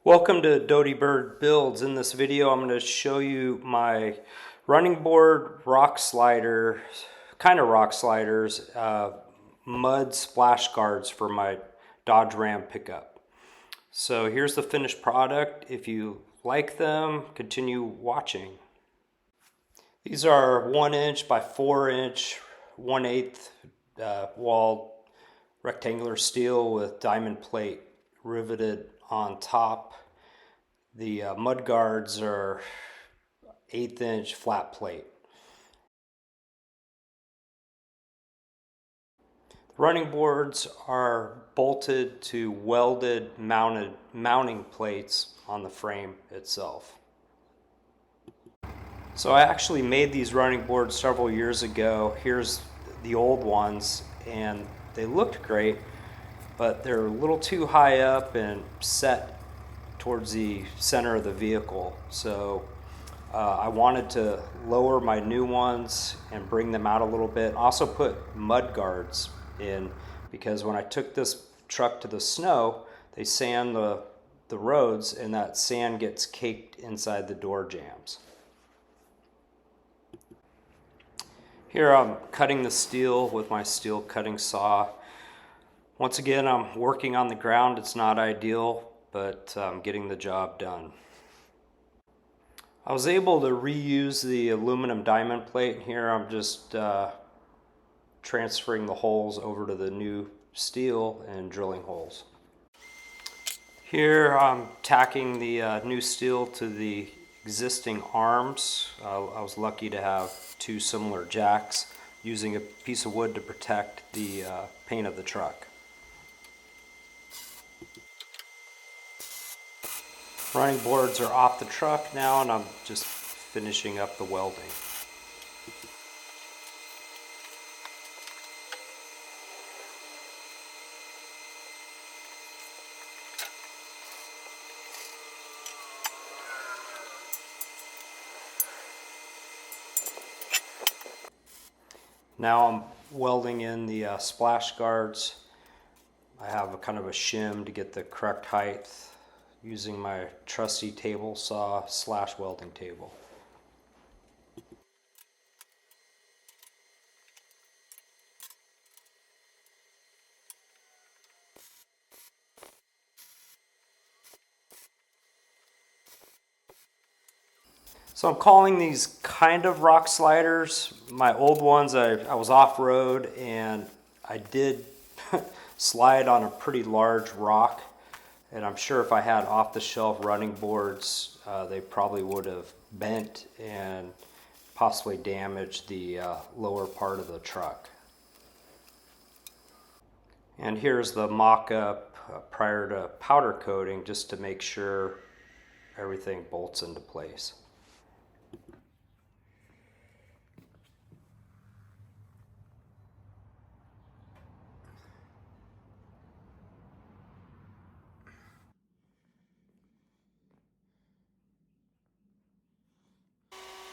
Welcome to Doty Bird Builds. In this video I'm going to show you my running board, rock slider, kind of rock sliders, mud splash guards for my Dodge Ram pickup. So here's the finished product. If you like them, continue watching. These are 1 inch by 4 inch, 1/8 wall rectangular steel with diamond plate riveted on top. The mud guards are 1/8 inch flat plate. The running boards are bolted to welded mounting plates on the frame itself. So I actually made these running boards several years ago. Here's the old ones, and they looked great, but they're a little too high up and set towards the center of the vehicle. So I wanted to lower my new ones and bring them out a little bit. Also put mud guards in, because when I took this truck to the snow, they sand the roads, and that sand gets caked inside the door jambs. Here I'm cutting the steel with my steel cutting saw. Once again, I'm working on the ground. It's not ideal, but I'm getting the job done. I was able to reuse the aluminum diamond plate. Here I'm just transferring the holes over to the new steel and drilling holes. Here I'm tacking the new steel to the existing arms. I was lucky to have two similar jacks, using a piece of wood to protect the paint of the truck. Running boards are off the truck now, and I'm just finishing up the welding. Now I'm welding in the splash guards. I have a kind of a shim to get the correct height, using my trusty table saw / welding table. So I'm calling these kind of rock sliders. My old ones, I was off-road and I did slide on a pretty large rock. And I'm sure if I had off-the-shelf running boards, they probably would have bent and possibly damaged the lower part of the truck. And here's the mock-up prior to powder coating, just to make sure everything bolts into place.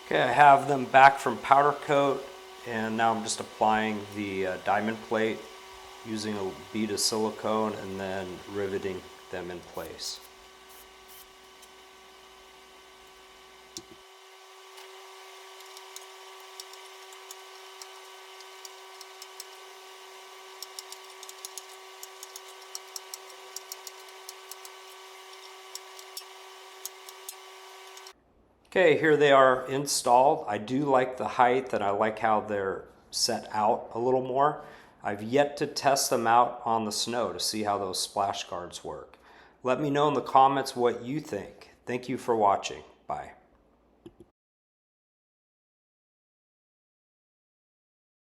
Okay, I have them back from powder coat, and now I'm just applying the diamond plate using a bead of silicone and then riveting them in place. Okay, here they are installed. I do like the height, and I like how they're set out a little more. I've yet to test them out on the snow to see how those splash guards work. Let me know in the comments what you think. Thank you for watching. Bye.